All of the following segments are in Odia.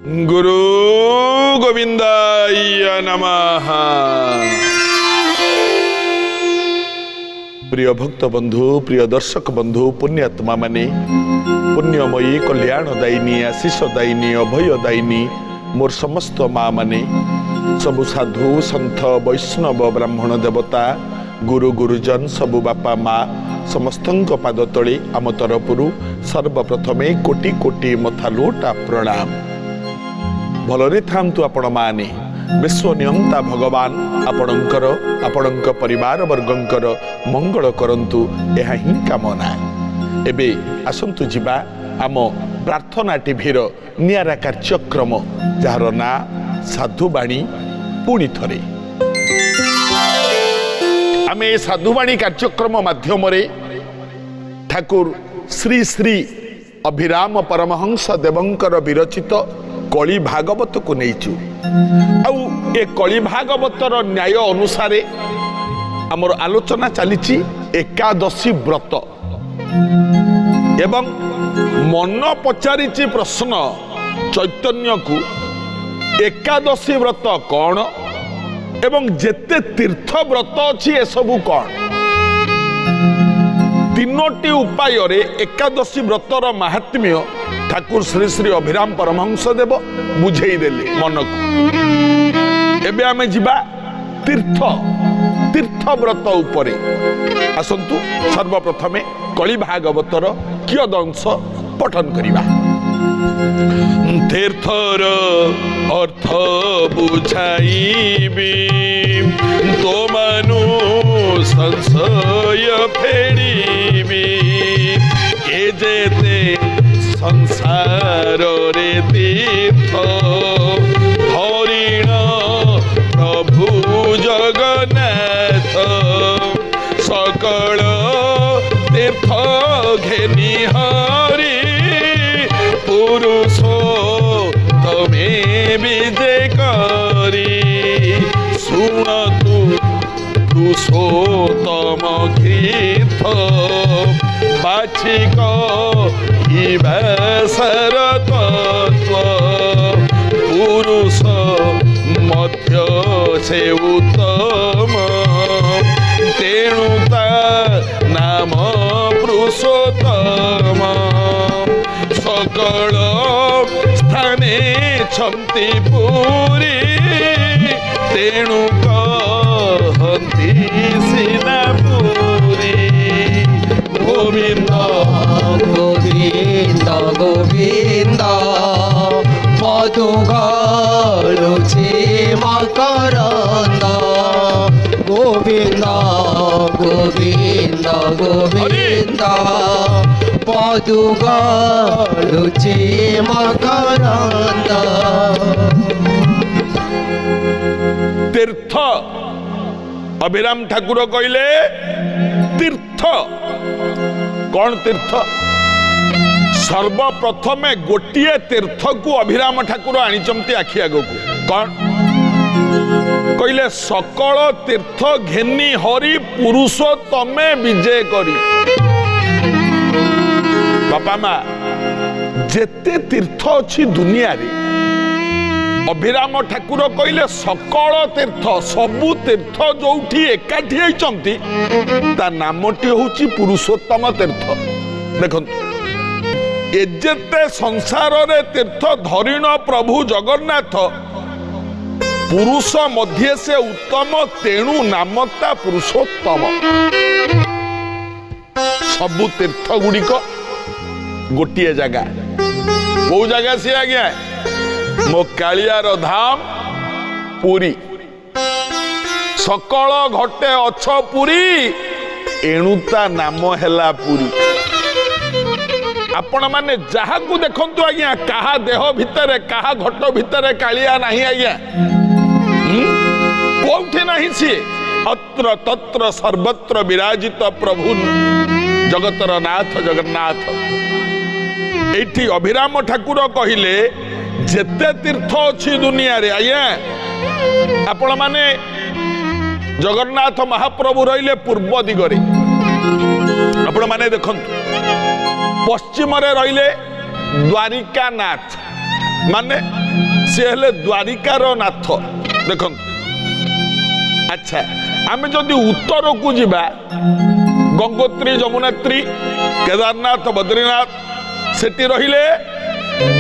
गुरु गोविंदाय नमः। प्रिय भक्त बंधु, प्रिय दर्शक बंधु, पुण्यात्मा माने, पुण्यमयी कल्याणदायिनी आशीषदायिनी अभयदायिनी मोर समस्त माँ माने, सबु साधु सन्थ वैष्णव ब्राह्मण देवता गुरु गुरुजन सबु बापा माँ समस्तंक पाद तले आम तरफरु सर्वप्रथमे कोटि कोटि मथालोटा प्रणाम। भलरे थांतु आपण माने, विश्व नियंता भगवान आपणकर आपणक परिवार वर्गंकर मंगल करंतु एहा ही कामना। एबे आसंतु जिबा आम प्रार्थना टीभीर नियारा कार्यक्रम जार ना साधुवाणी पुणी थरे। आमे साधुवाणी कार्यक्रम माध्यम ठाकुर श्री श्री अभिराम परमहंस देवंकर विरचित कली भागवत को नहींचु। आउ ए कली भागवतर न्याय अनुसार आमर आलोचना चली एकादशी व्रत एवं मन पचारि प्रश्न चैतन्य को एकादशी व्रत कौन एवं जेते तीर्थ व्रत अच्छी ए सबू कौन। तीनोटी उपाय रे एकादशी व्रतर महात्म्य ठाकुर श्री श्री अभिराम परमहंस देव बुझेई देले मन को। एबे आमे जिबा तीर्थ तीर्थ व्रत उपरे। आसंतु सर्वप्रथमे कली भागवतर कियदंश पठन करिबा। तीर्थर अर्थ बुझाइबी तो मानु संशय फेड़ीबी ए जेते संसार रे तीर्थ हरिण प्रभु जगन्नाथ सकल तीर्थ घेनी हरि पुरुष तमे विजय करी सुन तू पुरुषोत्तम तीर्थ बाछिक सरतत्व पुरुष मध्य से उत्तम तेणुता नाम पुरुषोत्तम सकल स्थाने छंती पुरी तेणु कहती सीना पुरी। गोविंद गोविंद गोविंद मधु गलुछि मकरंद गोविंद गोविंद गोविंद मधु गलुछि मकरंद। तीर्थ अभिराम ठाकुर कहले तीर्थ कौन तीर्थ। सर्वप्रथमे गोटिए तीर्थ को अभिराम ठाकुर आनिचंती आखि आगो को कौन कहले सकल तीर्थ घेनी हरि पुरुष तमे विजय करी। बापा माँ जेते तीर्थ अच्छी दुनिया रे अभिराम ठाकुर कहले सकल तीर्थ सबु तीर्थ जोठी एकाठी होइचंती ता नामटी होची पुरुषोत्तम तीर्थ। देखंतु एजेते संसार रे तीर्थ धरिण प्रभु जगन्नाथ पुरुष मध्य से उत्तम तेणु नामता पुरुषोत्तम। सबु तीर्थ गुड़िक गोटे जगह को जगह सी आज्ञा मो कालियार धाम पुरी सकल घटे अछ पुरी एणुता नाम हैला पुरी। आपण माने जहा को देखंतु आज्ञा कहा देह भितरे कहा घट भितरे कालिया नहीं आज्ञा कोठी नहीं सी अत्र तत्र सर्वत्र विराजित प्रभु जगतर नाथ जगन्नाथ। एठी अभिराम ठाकुर कहिले जेते तीर्थ अच्छी दुनिया रे आज्ञा आपण माने जगन्नाथ महाप्रभु रहिले पूर्व दिगरे आपण माने देखंतु पश्चिम रे रहिले द्वारिका नाथ ମାନେ ସେ ହେଲେ ଦ୍ୱାରିକାର ନାଥ। ଦେଖନ୍ତୁ, ଆଚ୍ଛା ଆମେ ଯଦି ଉତ୍ତରକୁ ଯିବା ଗଙ୍ଗୋତ୍ରୀ, ଯମୁନେତ୍ରୀ, କେଦାରନାଥ, ବଦ୍ରୀନାଥ, ସେଠି ରହିଲେ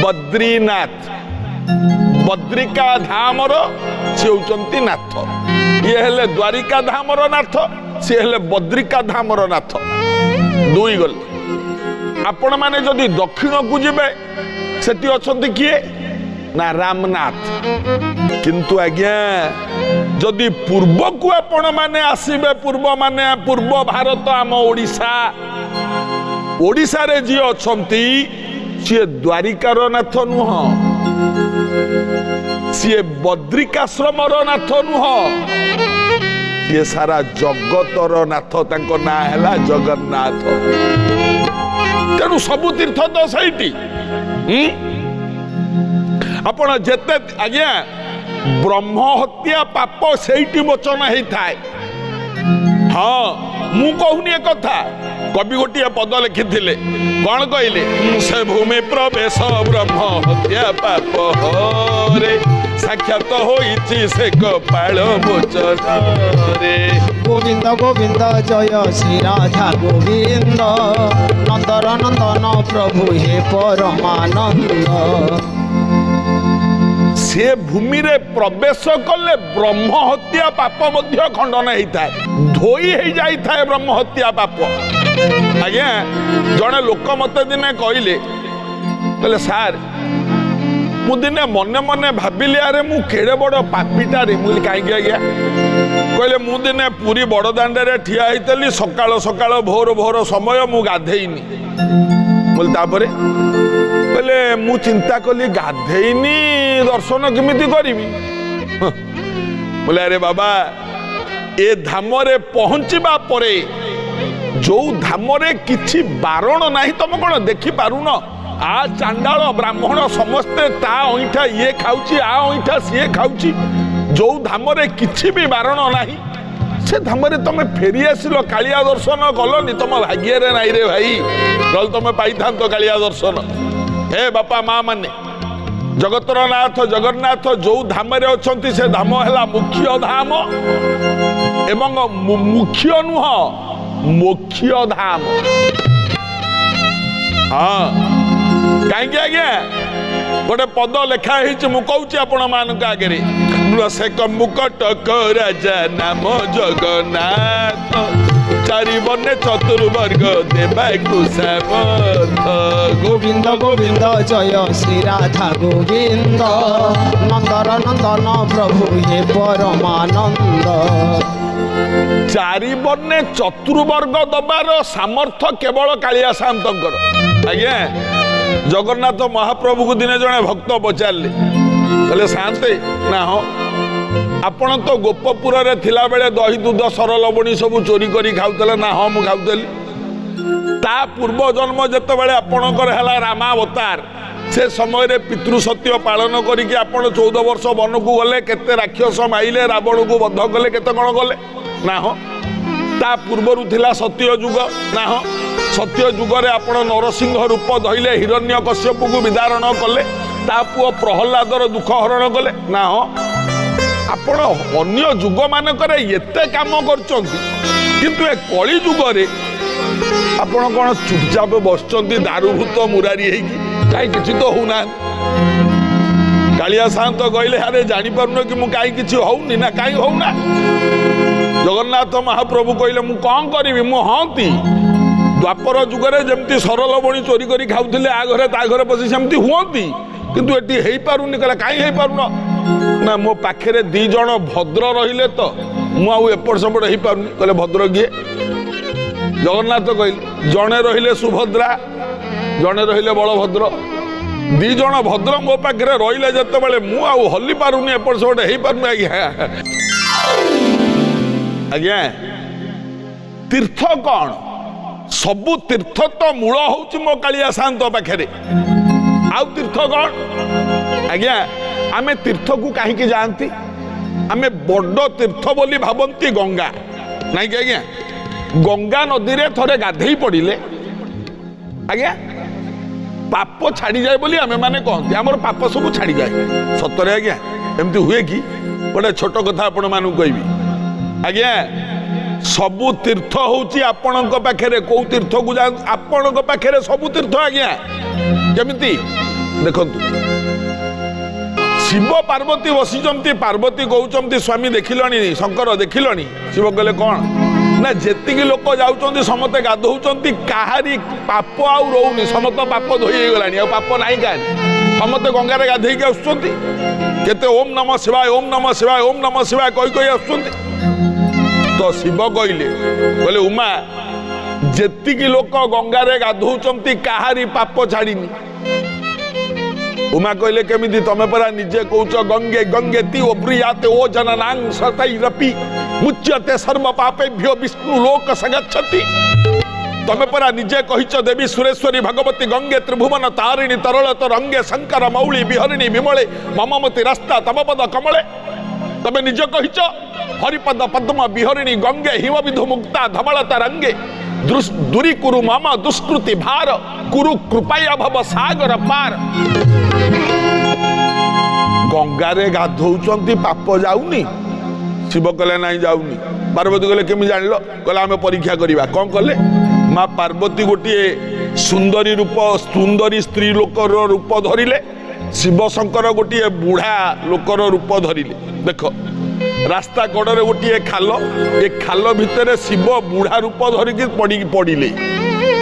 ବଦ୍ରୀନାଥ, ବଦ୍ରିକା ଧାମର ସେ ହେଉଛନ୍ତି ନାଥ। ଇଏ ହେଲେ ଦ୍ୱାରିକା ଧାମର ନାଥ, ସିଏ ହେଲେ ବଦ୍ରିକା ଧାମର ନାଥ। ଦୁଇ ଗଲେ। ଆପଣ ମାନେ ଯଦି ଦକ୍ଷିଣକୁ ଯିବେ ସେଠି ଅଛନ୍ତି କିଏ ନା ରାମନାଥ। କିନ୍ତୁ ଆଜ୍ଞା ଯଦି ପୂର୍ବକୁ ଆପଣ ମାନେ ଆସିବେ, ପୂର୍ବ ଭାରତ ଆମ ଓଡ଼ିଶା, ଓଡ଼ିଶାରେ ଯିଏ ଅଛନ୍ତି ସିଏ ଦ୍ୱାରିକାର ନାଥ ନୁହଁ, ସିଏ ବଦ୍ରିକାଶ୍ରମର ନାଥ ନୁହଁ, ସିଏ ସାରା ଜଗତର ନାଥ। ତାଙ୍କ ନାଁ ହେଲା ଜଗନ୍ନାଥ। ତେଣୁ ସବୁ ତୀର୍ଥ ତ ସେଇଠି। ଆପଣ ଯେତେ ଆଜ୍ଞା ବ୍ରହ୍ମ ହତ୍ୟା ପାପ ସେଇଠି ମୋଚନ ହେଇଥାଏ। ହଁ, ମୁଁ କହୁନି ଏ କଥା, କବି ଗୋଟିଏ ପଦ ଲେଖିଥିଲେ। କଣ କହିଲେ? ସେ ଭୂମି ପ୍ରବେଶ ବ୍ରହ୍ମ ହତ୍ୟା ପାପ ରେ ସାକ୍ଷାତ ହୋଇଛି ସେ କପାଳ ମୋଚନରେ। গোবিন্দ গোবিন্দ জয় শ্রী রাধা গোবিন্দ, নন্দর নন্দন প্রভু হে পরমানন্দ। ସେ ଭୂମିରେ ପ୍ରବେଶ କଲେ ବ୍ରହ୍ମ ହତ୍ୟା ପାପ ମଧ୍ୟ ଖଣ୍ଡନ ହେଇଥାଏ, ଧୋଇ ହେଇଯାଇଥାଏ ବ୍ରହ୍ମ ହତ୍ୟା ପାପ। ଆଜ୍ଞା ଜଣେ ଲୋକ ମତେ ଦିନେ କହିଲେ ସାର୍, ମୁଁ ଦିନେ ମନେ ମନେ ଭାବିଲି, ଆରେ ମୁଁ କେଡ଼େ ବଡ଼ ପାପୀଟାରେ। ମୁଁ କାହିଁକି ଆଜ୍ଞା? କହିଲେ ମୁଁ ଦିନେ ପୁରୀ ବଡ଼ଦାଣ୍ଡରେ ଠିଆ ହେଇଥିଲି, ସକାଳ ସକାଳ ଭୋର ସମୟ, ମୁଁ ଗାଧେଇନି। ବୋଲେ ତାପରେ କହିଲେ ମୁଁ ଚିନ୍ତା କଲି ଗାଧେଇନି, ଦର୍ଶନ କେମିତି କରିବି? ବୋଲେ ଆରେ ବାବା, ଏ ଧାମରେ ପହଞ୍ଚିବା ପରେ ଯୋଉ ଧାମରେ କିଛି ବାରଣ ନାହିଁ, ତମେ କଣ ଦେଖିପାରୁନ? ଆ ଚାଣ୍ଡାଳ ବ୍ରାହ୍ମଣ ସମସ୍ତେ ତା ଅଇଁଠା ଇଏ ଖାଉଛି, ଆ ଅଇଁଠା ସିଏ ଖାଉଛି। ଯୋଉ ଧାମରେ କିଛି ବି ବାରଣ ନାହିଁ, ସେ ଧାମରେ ତମେ ଫେରି ଆସିଲ, କାଳିଆ ଦର୍ଶନ କଲନି। ତମ ଭାଗ୍ୟରେ ନାହିଁ ରେ ଭାଇ, ନହେଲେ ତମେ ପାଇଥାନ୍ତ କାଳିଆ ଦର୍ଶନ। ହେ ବାପା ମା ମାନେ, ଜଗତର ନାଥ ଜଗନ୍ନାଥ ଯୋଉ ଧାମରେ ଅଛନ୍ତି ସେ ଧାମ ହେଲା ମୁଖ୍ୟ ଧାମ ଏବଂ ମୁଖ୍ୟ ନୁହଁ, ମୋକ୍ଷ ଧାମ। ହଁ, କାହିଁକି ଆଜ୍ଞା? ଗୋଟେ ପଦ ଲେଖା ହେଇଛି, ମୁଁ କହୁଛି ଆପଣ ମାନଙ୍କ ଆଗରେ। ସେ ମୁକଟକ ରାଜା ନାମ ଜଗନ୍ନାଥ, ଚାରି ବନେ ଚତୁର୍ବର୍ଗ ଦେବାକୁ ସାମର୍ଥ। গোবিন্দ গোবিন্দ জয় শ্রী রাধা গোবিন্দ, নন্দর নন্দন প্রভু হে পরমানন্দ। ଚାରି ବର୍ଣ୍ଣେ ଚତୁର୍ବର୍ଗ ଦବାର ସାମର୍ଥ୍ୟ କେବଳ କାଳିଆ ସାନ୍ତଙ୍କର। ଆଜ୍ଞା ଜଗନ୍ନାଥ ମହାପ୍ରଭୁକୁ ଦିନେ ଜଣେ ଭକ୍ତ ପଚାରିଲେ, କହିଲେ ସାନ୍ତେ ନା ହଁ, ଆପଣ ତ ଗୋପପୁରରେ ଥିଲାବେଳେ ଦହି ଦୁଧ ସରଲବଣୀ ସବୁ ଚୋରି କରି ଖାଉଥିଲେ। ନା ହଁ, ମୁଁ ଖାଉଥିଲି। ତା ପୂର୍ବ ଜନ୍ମ ଯେତେବେଳେ ଆପଣଙ୍କର ହେଲା ରାମାବତାର, ସେ ସମୟରେ ପିତୃ ସତ୍ୟ ପାଳନ କରିକି ଆପଣ 14 ବର୍ଷ ବନକୁ ଗଲେ, କେତେ ରାକ୍ଷସ ମାଇଲେ, ରାବଣକୁ ବଧ କଲେ, କେତେ କଣ କଲେ। ନା ହଁ, ତା ପୂର୍ବରୁ ଥିଲା ସତ୍ୟ ଯୁଗ। ନା ହଁ, ସତ୍ୟ ଯୁଗରେ ଆପଣ ନରସିଂହ ରୂପ ଧଇଲେ, ହିରଣ୍ୟ କଶ୍ୟପକୁ ବିଦାରଣ କଲେ, ତା ପୁଅ ପ୍ରହ୍ଲାଦର ଦୁଃଖ ହରଣ କଲେ। ନା ହଁ, ଆପଣ ଅନ୍ୟ ଯୁଗ ମାନଙ୍କରେ ଏତେ କାମ କରୁଛନ୍ତି, କିନ୍ତୁ ଏ କଳି ଯୁଗରେ ଆପଣ କଣ ଚୁପଚାପ ବସୁଛନ୍ତି ଦାରୁଭୂତ ମୁରାରୀ ହେଇକି? କାହିଁ କିଛି ତ ହଉନାହାନ୍ତି। କାଳିଆ ସାନ୍ତ କହିଲେ, ଆରେ ଜାଣିପାରୁନ କି ମୁଁ କାହିଁ କିଛି ହଉନି? ନା କାହିଁ ହଉନା? ଜଗନ୍ନାଥ ମହାପ୍ରଭୁ କହିଲେ, ମୁଁ କଣ କରିବି? ମୁଁ ହନ୍ତି। ଦ୍ୱାପର ଯୁଗରେ ଯେମିତି ସରଲବଣୀ ଚୋରି କରି ଖାଉଥିଲେ, ଆ ଘରେ ତା ଘରେ ବସି ସେମିତି ହୁଅନ୍ତି, କିନ୍ତୁ ଏଠି ହେଇପାରୁନି। କହିଲା କାହିଁ ହେଇପାରୁନ? ନା ମୋ ପାଖରେ 2 ଜଣ ଭଦ୍ର ରହିଲେ ତ ମୁଁ ଆଉ ଏପଟ ସେପଟ ହେଇପାରୁନି। କହିଲେ ଭଦ୍ର କିଏ? ଜଗନ୍ନାଥ କହିଲେ, ଜଣେ ରହିଲେ ସୁଭଦ୍ରା, ଜଣେ ରହିଲେ ବଳଭଦ୍ର। 2 ଜଣ ଭଦ୍ର ମୋ ପାଖରେ ରହିଲେ ଯେତେବେଳେ ମୁଁ ଆଉ ହଲି ପାରୁନି, ଏପଟ ସେପଟ ହେଇପାରୁନି। ଆଜ୍ଞା ତୀର୍ଥ କଣ? ସବୁ ତୀର୍ଥ ତ ମୂଳ ହଉଛି ମୋ କାଳିଆ ସାନ୍ତ ପାଖରେ। ଆଉ ତୀର୍ଥ କଣ? ଆଜ୍ଞା ଆମେ ତୀର୍ଥକୁ କାହିଁକି ଯାଆନ୍ତି? ଆମେ ବଡ଼ ତୀର୍ଥ ବୋଲି ଭାବନ୍ତି ଗଙ୍ଗା, ନାଇଁ କି ଆଜ୍ଞା? ଗଙ୍ଗା ନଦୀରେ ଥରେ ଗାଧେଇ ପଡ଼ିଲେ, ଆଜ୍ଞା पाप छाड़ी जाए बोली आमे माने कहते आमर पाप सब छाड़ी जाए सतरे आज्ञा एमती हुए कि गोटे छोट कथा आपण मानू कहबी आज्ञा सबु तीर्थ होची आपण पाखे कौ तीर्थ को जा आपण पाखे सबु तीर्थ आज्ञा केमिति देखंतु शिव पार्वती बसिचंती पार्वती कहउचंती स्वामी देखिलणी शंकर देखिलणी शिव कहले कौन ना जेतिकी लोक जाउचंती समते गाधौचंती काहारी पाप आउ रोउनी समत पाप धोई गलानी आ पाप नाही का समते गंगारे गाधेई के आसुचंती केते ओम नमः शिवाय ओम नमः शिवाय ओम नमः शिवाय कहि कहि आसुचंती तो शिव कहले बोले उमा जेतिकी लोक गंगारे गाधौचंती काहारी पाप छाड़ीनी उमा कहले केमिति तमे परा निजे कहउच गंगे गंगे ती ओप्रियाते ओ जननांग सतैरपि मुच्यते सर्व पापेभ्यो विष्णु लोक सगच्छति तमे परा निजे कहिच देवी सुरेश्वरी भगवती गंगे त्रिभुवन तारिणी तरल तरंगे शंकर मौली विहरिणी विमले मममति रास्ता तम पद कमले तमे निजे कहिच हरिपद पद्म विहरिणी गंगे हिम विधु मुक्ता धवल तरंगे दूरी कुरु मम दुष्कृति भार कुरु कृपया भव सागर पार गंगारे गाधौचंती पाप जाऊनी शिव कहले नहीं जाऊनी पार्वती कहले केमी जानिलो कहले आमे परीक्षा करिबा कोन कहले मां पार्वती गोटे सुंदरी रूप सुंदरी स्त्री लोकर रूप धरिले शिव शंकर गोटे बुढ़ा लोकर रूप धरिले देख रास्ता कड़े गोटे खाल ए खाल भितर शिव बुढ़ा रूप धरिकी पड़िले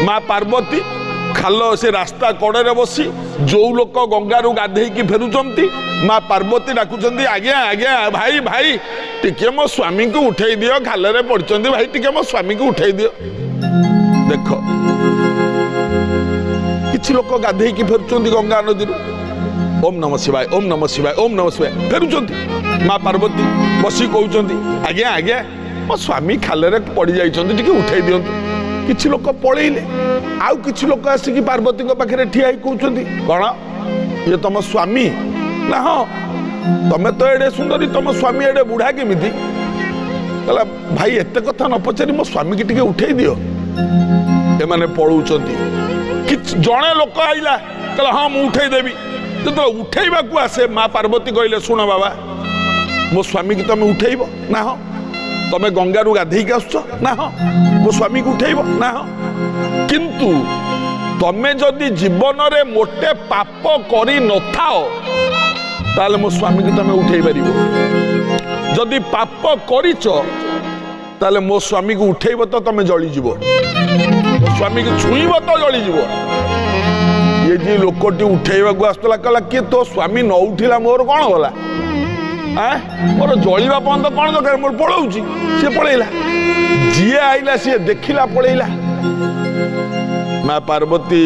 माँ पार्वती खाल से रास्ता कड़े बसी जो लोक गंगारू गाधेकी फेरुचंती माँ पार्वती डाकुचंती आज्ञा आज्ञा भाई भाई टिके मो स्वामी को उठेई दियो खाल पड़चंती भाई टिके मो स्वामी को उठेई दियो देख किछि लोक गाधेकी फेरुचंती गंगा नदी ओम नमः शिवाय ओम नमः शिवाय ओम नमः शिवाय फेरुचंती माँ पार्वती बसी कहउचंती आज्ञा आज्ञा मो स्वामी खाल पड़ जाइछंती टिके उठेई दियंतु किछि लोक पळेइले आउ किछि लोक आसिकी पार्वती पाखे ठिया कहउचंती कौन ये तुम स्वामी ना हाँ तमे तो एडे सुंदरी तुम स्वामी एडे बुढ़ा केमिति कहला भाई एते कथा न पचारि मो स्वामी की टिके उठेई दियो ए माने पळउचंती किछ जणे लोक आइला कहला हाँ मु उठेई देबी तो उठेइबा को आसे माँ पार्वती कहले सुन बाबा मो स्वामी की तमे उठेइबो ना हाँ तमे गंगारू गाधेई के आसुछ ना हाँ मो स्वामी को उठेइबो ना हाँ किंतु तमे जदि जीवन रे मोटे पाप करी न थाओ ताले मो स्वामी की तमे उठेई परिबो जदि पाप करिच ताले मो स्वामी को उठेइबो तो तमे जळी जिवो मो स्वामी को छुईबो तो जळी जिवो ये जी लोकटी उठेइबा को आस्तला कहला कि तो स्वामी न उठिला मोर कोन होला मोर जलिबा बंद कौन दरकार मोर पळौची से पळेला जिए आइला से देखिला पळेला माँ पार्वती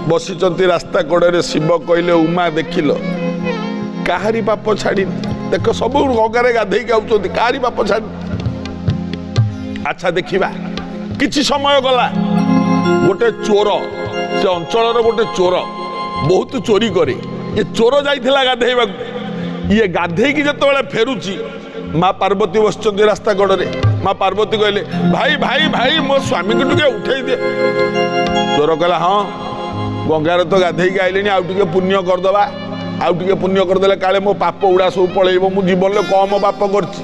बसिचंती रास्ता कड़े शिव कहले उमा देखिल काहारी पाप छाड़ी देख सब गंगारे गाधेई आउचंती काहारी पाप छाड़ी अच्छा देखिबा किछि समय गला गोटे चोर से अंचल गोटे चोर बहुत चोरी करे ये चोर जाइथिला गाधेइबा ये गाधेई जिते फेरुची माँ पार्वती बसचंती रास्ता कड़े माँ पार्वती कहले भाई भाई भाई मो स्वामी को टिके उठेई दे चोर कहला हाँ गंगारे तो गाधेई आइले आउ टिके पुण्य करदबा आउ टिके पुण्य करदेले काले मो पाप उड़ा सब पळेइबो मु जीवन में कम पाप करछि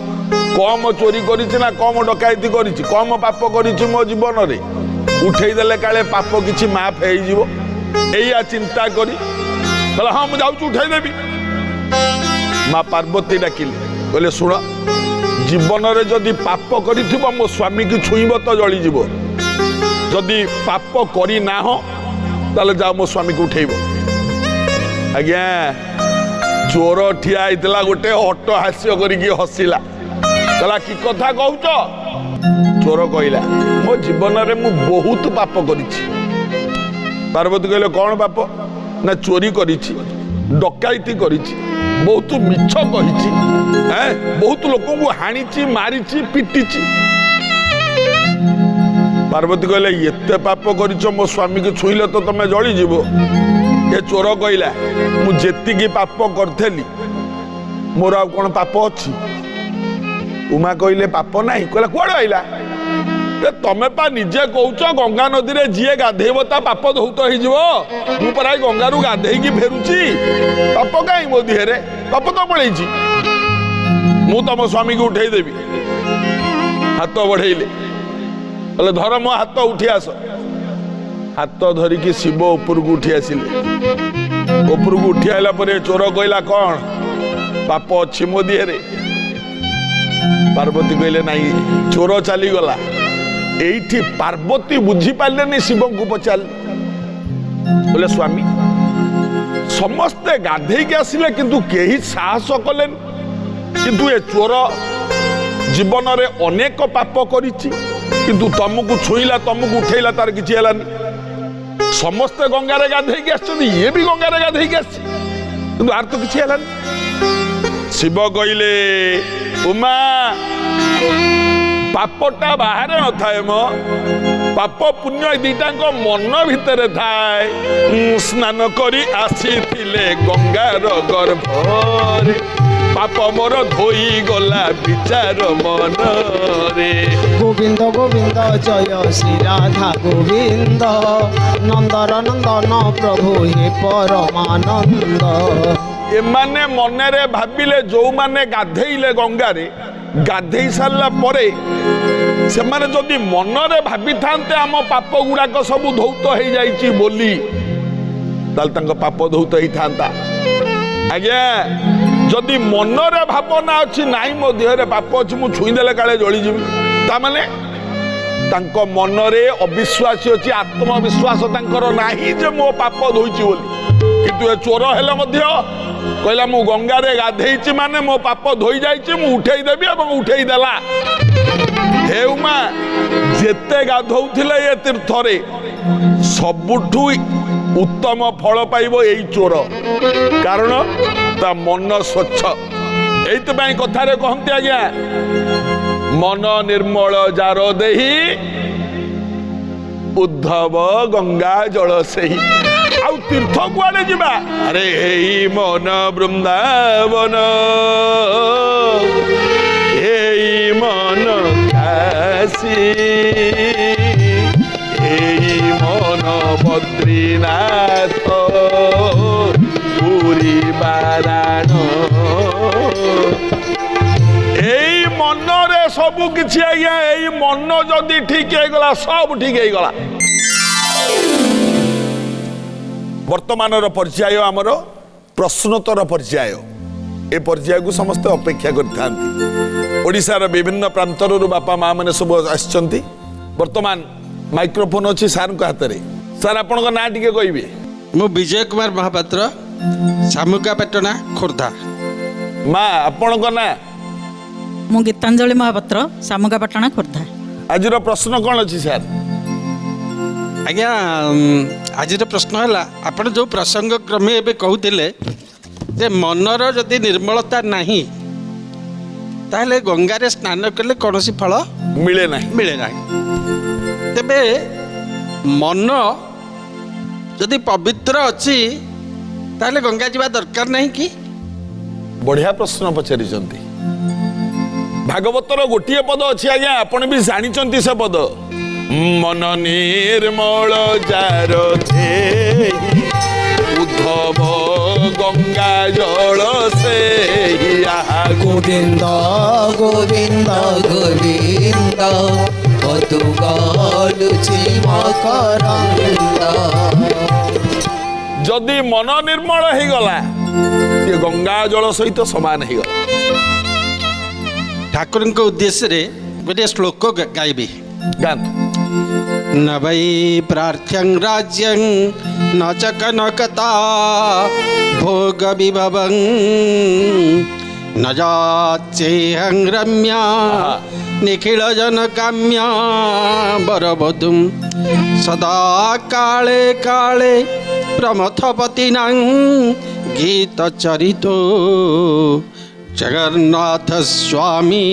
कम चोरी करिछि ना कम डकायती करिछि कम पाप करिछि मो जीवन रे उठेई देले काले पाप किछि माफ हेई जिवो एया चिंता करी कहला हाँ मु जाउछु उठेई देबी माँ पार्वती डाकिले कहले शुण जीवन रे जदि पाप करिथिबो मो स्वामी की छुईब तो जळी जिवो जदि पाप करी ना हो ताले जाओ मो स्वामी को उठेइबो आज्ञा चोर ठिया आइतला गोटे हट हास्य करिकी हसिला कहला कि कथा कहउच चोर कहला मो जीवन रे मु बहुत पाप करिछि पार्वती कहले कौन पाप ना चोरी करिछि डकायती करिछि बहुत मिछ कहिछि बहुत लोकों को हानिछि मारिछि पिटिछि पार्वती कहले एते पाप करिछ मो स्वामी के छुईले तो तमे जळी जिवो ए चोर कहला मु जेतिकी पाप करथेली मोर आ कोन पाप अछि उमा कहले पाप नाही कहला कोड आइला ଏ ତମେ ପା ନିଜେ କହୁଛ ଗଙ୍ଗା ନଦୀରେ ଯିଏ ଗାଧେଇବ ତା ପାପ ଧୌତ ହେଇଯିବ। ମୁଁ ପରା ଏଇ ଗଙ୍ଗାରୁ ଗାଧେଇକି ଫେରୁଛି, ପାପ କାହିଁ ମୋ ଦେହରେ? ପାପ ତ ପଳେଇଛି। ମୁଁ ତମ ସ୍ୱାମୀକୁ ଉଠେଇଦେବି। ହାତ ବଢେଇଲେ, କହିଲେ ଧର ମୋ ହାତ, ଉଠି ଆସ। ହାତ ଧରିକି ଶିବ ଉପରକୁ ଉଠି ଆସିଲେ। ଉପରକୁ ଉଠି ଆଇଲା ପରେ ଚୋର କହିଲା କଣ ପାପ ଅଛି ମୋ ଦେହରେ? ପାର୍ବତୀ କହିଲେ ନାଇଁ, ଚୋର ଚାଲିଗଲା। এইটি পার্বতী বুঝি পারলেনি, শিবଙ୍କୁ পচারিলে বলে স্বামী সমস্তে গাধেইকি আসিলে কিন্তু কেহি সাহস কলেন, কিন্তু এ চোর জীবନରେ অনেক পাপ করিছি কিন্তু তমকু ছুঁইলা, তমকু উঠেইলা, তার কিছু হেলানি। সমস্তে গঙ্গারে গাধেইকি আসছেন, ইয়ে বি গঙ্গারে গাধেইকি আসছে কিন্তু আর তো কিছু হেলানি। শিব কইলে উমা পাপটা বাহারে নথায় ম, পাপ পুণ্য দুইটাঙ্ক মন ভিতরে থায়। স্নান করি আসিলে গঙ্গার গর্ভরে, পাপ মোর ধোই গলা বিচার মনরে। গোবিন্দ গোবিন্দ জয় শ্রী রাধা গোবিন্দ, নন্দর নন্দন প্রভু হে পরমানন্দ। এমানে মনেরে ভাবিলে, যৌমানে গাধেইলে গঙ্গারে, গাধেই সারলা পরে সেমানে যদি মনরে ভাবি থানতে আম পাপ গুড়াক সবু ধৌত হয়ে যাইছি বলি, তাহলে তাঙ্ক পাপ ধৌত হই থান্তা। আজ্ঞা যদি মনরে ভাবনা ଅଛି নাই ମୋ ଦେହରେ ପାପ ଅଛି, ମୁଁ ଛୁଇଁ ଦେଲେ କାଳେ ଜଳିଯିବି, ତା ମାନେ ତାଙ୍କ ମନରେ ଅବିଶ୍ୱାସୀ ଅଛି, ଆତ୍ମବିଶ୍ୱାସ ତାଙ୍କର ନାହିଁ ଯେ ମୋ ପାପ ଧୋଇଛି ବୋଲି। କିନ୍ତୁ ଏ ଚୋର ହେଲେ ମଧ୍ୟ କହିଲା ମୁଁ ଗଙ୍ଗାରେ ଗାଧେଇଛି ମାନେ ମୋ ପାପ ଧୋଇ ଯାଇଛି, ମୁଁ ଉଠେଇ ଦେବି ଏବଂ ଉଠେଇ ଦେଲା। ହେ ଉମା, ଯେତେ ଗାଧଉଥିଲେ ଏ ତୀର୍ଥରେ ସବୁଠୁ ଉତ୍ତମ ଫଳ ପାଇବ ଏଇ ଚୋର, କାରଣ ତା ମନ ସ୍ୱଚ୍ଛ। এইଥିପାଇଁ କଥାରେ କହନ୍ତି ଆଜ୍ଞା, ମନ ନିର୍ମଳ ଯାର ଦେହି ଉଦ୍ଧବ ଗଙ୍ଗା ଜଳ ସେହି। ଆଉ ତୀର୍ଥ କୁଆଡେ ଯିବା? ଆରେ ଏଇ ମନ ବୃନ୍ଦାବନ, ଏଇ ମନ କାଶୀ, ଏଇ মন বদ্রীনাথ পুরী বারাণ। এই মনরে সবু কিছু আজ্ঞা, এই মন যদি ঠিক হয়েগলা সব ঠিক হয়েগলা। বর্তমানর পর্যায় আমার প্রশ্নোত্তর পর্যায়। এ পর্যায়କୁ ସମସ୍ତେ ଅପେକ୍ଷା କରିଥାନ୍ତି। ଓଡ଼ିଶାର ବିଭିନ୍ନ ପ୍ରାନ୍ତରରୁ ବାପା ମା ମାନେ ସବୁ ଆସିଛନ୍ତି। ବର୍ତ୍ତମାନ ମାଇକ୍ରୋଫୋନ ଅଛି ସାର୍ଙ୍କ ହାତରେ। ସାର୍ ଆପଣଙ୍କ ନାଁ ଟିକେ କହିବେ? ମୁଁ ବିଜୟ କୁମାର ମହାପାତ୍ର, ଶାମୁକାପାଟଣା, ଖୋର୍ଦ୍ଧା। ମା ଆପଣଙ୍କ ନାଁ? ମୁଁ ଗୀତାଞ୍ଜଳି ମହାପାତ୍ର, ଶାମୁକାପାଟଣା, ଖୋର୍ଦ୍ଧା। ଆଜିର ପ୍ରଶ୍ନ କ'ଣ ଅଛି ସାର୍? ଆଜ୍ଞା, ଆଜିର ପ୍ରଶ୍ନ ହେଲା, ଆପଣ ଯେଉଁ ପ୍ରସଙ୍ଗ କ୍ରମେ ଏବେ କହୁଥିଲେ ଯେ ମନର ଯଦି ନିର୍ମଳତା ନାହିଁ ତାହେଲେ ଗଙ୍ଗାରେ ସ୍ନାନ କଲେ କୌଣସି ଫଳ ମିଳେ ନାହିଁ। ମିଳେ ନାହିଁ। ତେବେ ମନ ଯଦି ପବିତ୍ର ଅଛି ତାହେଲେ ଗଙ୍ଗା ଯିବା ଦରକାର ନାହିଁ କି? ବଢିଆ ପ୍ରଶ୍ନ ପଚାରିଛନ୍ତି। ଭାଗବତର ଗୋଟିଏ ପଦ ଅଛି ଆଜ୍ଞା, ଆପଣ ବି ଜାଣିଛନ୍ତି ସେ ପଦ, ମନ ନିର୍ମଳ ଯାର ଦେହି ଉଦ୍ଧବ ଗଙ୍ଗା ଜଳ ସେହି। গোবিন্দ গোবিন্দ গোবিন্দ কতু গলুছি মকরন্দ। যদি মন ନିର୍ମଳ ହେଇଗଲା ସେ ଗଙ୍ଗା ଜଳ ସହିତ ସମାନ ହେଇଗଲା। ଠାକୁରଙ୍କ ଉଦ୍ଦେଶ୍ୟରେ ଗୋଟିଏ ଶ୍ଲୋକ ଗାଇବି। ଗାନ୍ତୁ। न वै प्रार्थ्यं राज्यं न च कनकता भोगविभवं न जाच्येहं रम्या निखिलजनकाम्या वरवधूं सदा काले काले प्रमथपतिनां गीतचरितो जगन्नाथ स्वामी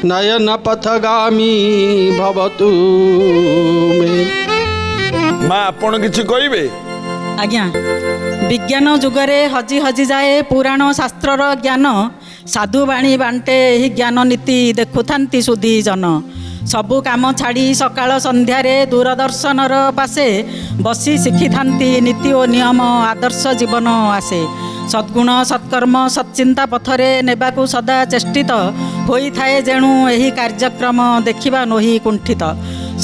नयन पथगामी भवतु मे। ମା ଆପଣ କିଛି କହିବେ? ଆଜ୍ଞା, ବିଜ୍ଞାନ ଯୁଗରେ ହଜି ହଜି ଯାଏ ପୁରାଣ ଶାସ୍ତ୍ରର ଜ୍ଞାନ, ସାଧୁ ବାଣୀ ବାଣ୍ଟେ ଏହି ଜ୍ଞାନ ନୀତି ଦେଖୁଥାନ୍ତି ସୁଧୀ ଜନ। ସବୁ କାମ ଛାଡ଼ି ସକାଳ ସନ୍ଧ୍ୟାରେ ଦୂରଦର୍ଶନର ପାଶେ ବସି ଶିଖିଥାନ୍ତି ନୀତି ଓ ନିୟମ ଆଦର୍ଶ ଜୀବନ ଆସେ। ସଦ୍ଗୁଣ ସତ୍କର୍ମ ସଚ୍ଚିନ୍ତା ପଥରେ ନେବାକୁ ସଦା ଚେଷ୍ଟିତ ହୋଇଥାଏ ଯେଣୁ ଏହି କାର୍ଯ୍ୟକ୍ରମ ଦେଖିବା ନୋହି କୁଣ୍ଠିତ।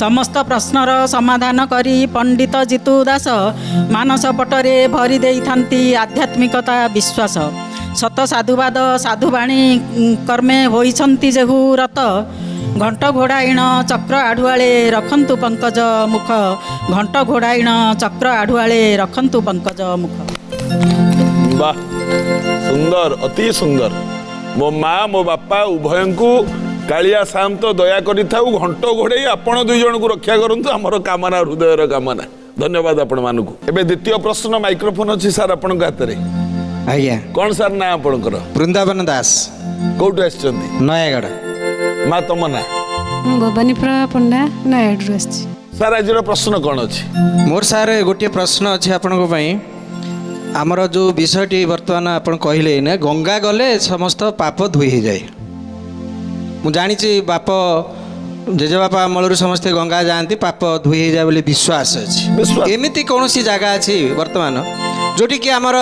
ସମସ୍ତ ପ୍ରଶ୍ନର ସମାଧାନ କରି ପଣ୍ଡିତ ଜିତୁ ଦାସ ମାନସ ପଟରେ ଭରି ଦେଇଥାନ୍ତି ଆଧ୍ୟାତ୍ମିକତା ବିଶ୍ୱାସ। ସତ ସାଧୁବାଦ ସାଧୁବାଣୀ କର୍ମେ ହୋଇଛନ୍ତି ଯେହୁ ରତ ଘଣ୍ଟ ଘୋଡ଼ାଇଣ ଚକ୍ର ଆଢ଼ୁଆଳେ ରଖନ୍ତୁ ପଙ୍କଜ ମୁଖ ଘଣ୍ଟ ଘୋଡ଼ାଇଣ ଚକ୍ର ଆଢ଼ୁଆଳେ ରଖନ୍ତୁ ପଙ୍କଜ ମୁଖ। ବାଃ, ସୁନ୍ଦର, ଅତି ସୁନ୍ଦର। ମୋ ମା ମୋ ବାପା ଉଭୟଙ୍କୁ କାଳିଆ ସାନ୍ତ ଦୟା କରିଥାଉ, ଘଣ୍ଟ ଘୋଡ଼େଇ ଆପଣ ଦୁଇ ଜଣଙ୍କୁ ରକ୍ଷା କରନ୍ତୁ, ଆମର କାମନା ହୃଦୟର କାମନା। ଧନ୍ୟବାଦ ଆପଣମାନଙ୍କୁ। ଏବେ ଦ୍ୱିତୀୟ ପ୍ରଶ୍ନ, ମାଇକ୍ରୋଫୋନ ଅଛି ସାର୍ ଆପଣଙ୍କ ହାତରେ। ଆଜ୍ଞା, କ'ଣ ସାର୍ ନାଁ ଆପଣଙ୍କର? ବୃନ୍ଦାବନ ଦାସ, କୋଉଠୁ ଆସିଛନ୍ତି? ନୟାଗଡ଼। ମା ତମ ନାଁ? ମୁଁ ଭବାନୀପୁର ପଣ୍ଡା ନୟାଗଡ଼ରୁ ଆସିଛି। ସାର୍ ଆଜିର ପ୍ରଶ୍ନ କ'ଣ ଅଛି? ମୋର ସାର୍ ଗୋଟିଏ ପ୍ରଶ୍ନ ଅଛି ଆପଣଙ୍କ ପାଇଁ। ଆମର ଯେଉଁ ବିଷୟଟି ବର୍ତ୍ତମାନ ଆପଣ କହିଲେ ନା, ଗଙ୍ଗା ଗଲେ ସମସ୍ତ ପାପ ଧୋଇ ହେଇଯାଏ। ମୁଁ ଜାଣିଛି ବାପ ଜେଜେବାପା ଅମଳରୁ ସମସ୍ତେ ଗଙ୍ଗା ଯାଆନ୍ତି, ପାପ ଧୋଇ ହେଇଯାଏ ବୋଲି ବିଶ୍ୱାସ ଅଛି। ବିଶ୍ୱାସ। ଏମିତି କୌଣସି ଜାଗା ଅଛି ବର୍ତ୍ତମାନ ଯେଉଁଠିକି ଆମର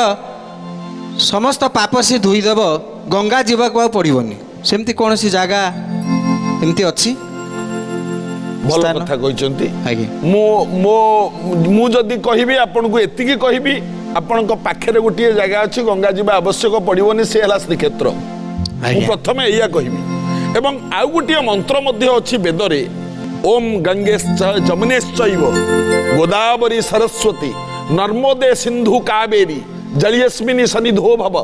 ସମସ୍ତ ପାପ ସେ ଧୋଇଦେବ, ଗଙ୍ଗା ଯିବାକୁ ଆଉ ପଡ଼ିବନି, ସେମିତି କୌଣସି ଜାଗା ଏମିତି ଅଛି? ଭଲ ସ୍ଥାନ? କଥା କହିଛନ୍ତି। ଆଜ୍ଞା, ମୁଁ ଯଦି କହିବି ଆପଣଙ୍କୁ ଏତିକି କହିବି, ଆପଣଙ୍କ ପାଖରେ ଗୋଟିଏ ଜାଗା ଅଛି ଗଙ୍ଗା ଯିବା ଆବଶ୍ୟକ ପଡ଼ିବନି, ସେ ହେଲା ଶ୍ରୀକ୍ଷେତ୍ର। ମୁଁ ଆଜ୍ଞା, ପ୍ରଥମେ ଏଇଆ କହିବି। ଏବଂ ଆଉ ଗୋଟିଏ ମନ୍ତ୍ର ମଧ୍ୟ ଅଛି ବେଦରେ, ଓମ୍ ଗଙ୍ଗେଶ୍ଚ ଯମୁନେଶ୍ଚୈବ ଗୋଦାବରୀ ସରସ୍ୱତୀ ନର୍ମଦେ ସିନ୍ଧୁ କାବେରୀ ଜଳିୟସ୍ମିନି ସନିଧୋ ଭବ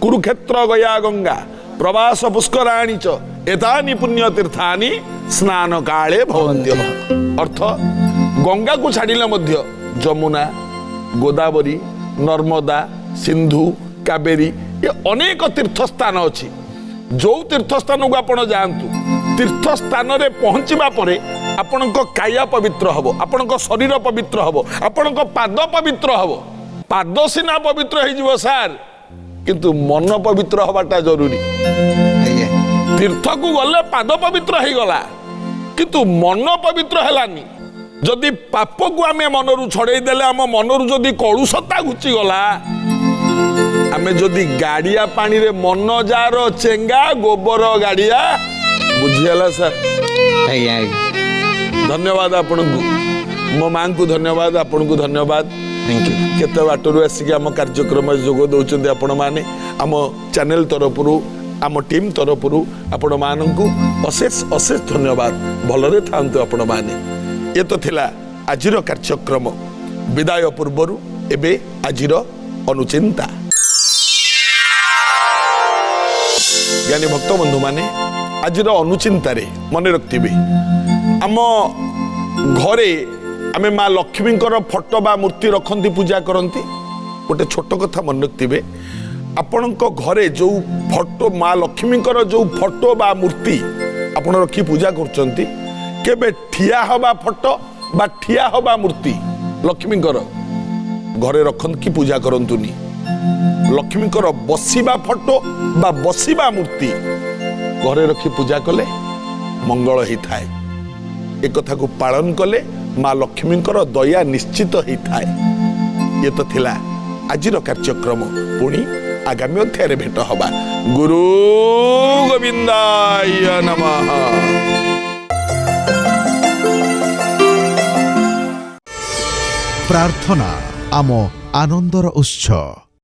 କୁରୁକ୍ଷେତ୍ର ଗୟା ଗଙ୍ଗା ପ୍ରବାସ ପୁଷ୍କରାଣୀ ଚ ଏତାନି ପୁଣ୍ୟ ତୀର୍ଥାନି ସ୍ନାନ କାଳେ ଭବନ୍ତ୍ୟଃ। ଅର୍ଥ, ଗଙ୍ଗାକୁ ଛାଡ଼ିଲେ ମଧ୍ୟ ଯମୁନା, ଗୋଦାବରୀ, ନର୍ମଦା, ସିନ୍ଧୁ, କାବେରୀ ଏ ଅନେକ ତୀର୍ଥସ୍ଥାନ ଅଛି। ଯେଉଁ ତୀର୍ଥସ୍ଥାନକୁ ଆପଣ ଯାଆନ୍ତୁ, ତୀର୍ଥସ୍ଥାନରେ ପହଞ୍ଚିବା ପରେ ଆପଣଙ୍କ କାୟା ପବିତ୍ର ହେବ, ଆପଣଙ୍କ ଶରୀର ପବିତ୍ର ହେବ, ଆପଣଙ୍କ ପାଦ ପବିତ୍ର ହେବ। ପାଦ ସିନା ପବିତ୍ର ହେଇଯିବ ସାର୍, କିନ୍ତୁ ମନ ପବିତ୍ର ହେବାଟା ଜରୁରୀ। ଆଜ୍ଞା, ତୀର୍ଥକୁ ଗଲେ ପାଦ ପବିତ୍ର ହେଇଗଲା, କିନ୍ତୁ ମନ ପବିତ୍ର ହେଲାନି। ଯଦି ପାପକୁ ଆମେ ମନରୁ ଛଡ଼େଇ ଦେଲେ, ଆମ ମନରୁ ଯଦି କଳୁଷତା ଘୁଚିଗଲା, ଆମେ ଯଦି ଗାଡ଼ିଆ ପାଣିରେ ମନ ଯାର ଚେଙ୍ଗା ଗୋବର ଗାଡ଼ିଆ, ବୁଝିଗଲା ସାର୍? ଆଜ୍ଞା, ଆଜ୍ଞା, ଧନ୍ୟବାଦ ଆପଣଙ୍କୁ, ମୋ ମାଙ୍କୁ ଧନ୍ୟବାଦ, ଆପଣଙ୍କୁ ଧନ୍ୟବାଦ। Thank you. କେତେ ବାଟରୁ ଆସିକି ଆମ କାର୍ଯ୍ୟକ୍ରମରେ ଯୋଗ ଦେଉଛନ୍ତି ଆପଣମାନେ। ଆମ ଚ୍ୟାନେଲ ତରଫରୁ, ଆମ ଟିମ୍ ତରଫରୁ ଆପଣମାନଙ୍କୁ ଅଶେଷ ଅଶେଷ ଧନ୍ୟବାଦ। ଭଲରେ ଥାଆନ୍ତୁ ଆପଣମାନେ। ଏ ତ ଥିଲା ଆଜିର କାର୍ଯ୍ୟକ୍ରମ। ବିଦାୟ ପୂର୍ବରୁ ଏବେ ଆଜିର ଅନୁଚିନ୍ତା। ଜ୍ଞାନୀ ଭକ୍ତ ବନ୍ଧୁମାନେ, ଆଜିର ଅନୁଚିନ୍ତାରେ ମନେ ରଖିଥିବେ, ଆମ ଘରେ ଆମେ ମା ଲକ୍ଷ୍ମୀଙ୍କର ଫଟୋ ବା ମୂର୍ତ୍ତି ରଖନ୍ତି, ପୂଜା କରନ୍ତି। ଗୋଟେ ଛୋଟ କଥା ମନେ ରଖିଥିବେ, ଆପଣଙ୍କ ଘରେ ଯେଉଁ ଫଟୋ, ମା ଲକ୍ଷ୍ମୀଙ୍କର ଯେଉଁ ଫଟୋ ବା ମୂର୍ତ୍ତି ଆପଣ ରଖି ପୂଜା କରୁଛନ୍ତି, କେବେ ଠିଆ ହେବା ଫଟୋ ବା ଠିଆ ହେବା ମୂର୍ତ୍ତି ଲକ୍ଷ୍ମୀଙ୍କର ଘରେ ରଖନ୍ତି କି ପୂଜା କରନ୍ତୁନି। ଲକ୍ଷ୍ମୀଙ୍କର ବସିବା ଫଟୋ ବା ବସିବା ମୂର୍ତ୍ତି ଘରେ ରଖି ପୂଜା କଲେ ମଙ୍ଗଳ ହେଇଥାଏ। ଏ କଥାକୁ ପାଳନ କଲେ ମା ଲକ୍ଷ୍ମୀଙ୍କର ଦୟା ନିଶ୍ଚିତ ହେଇଥାଏ। ଏ ତ ଥିଲା ଆଜିର କାର୍ଯ୍ୟକ୍ରମ। ପୁଣି ଆଗାମୀ ଅଧ୍ୟାୟରେ ଭେଟ ହବା। ଗୁରୁ ଗୋବିନ୍ଦାୟ ନମଃ। ପ୍ରାର୍ଥନା ଆମ ଆନନ୍ଦର ଉତ୍ସ।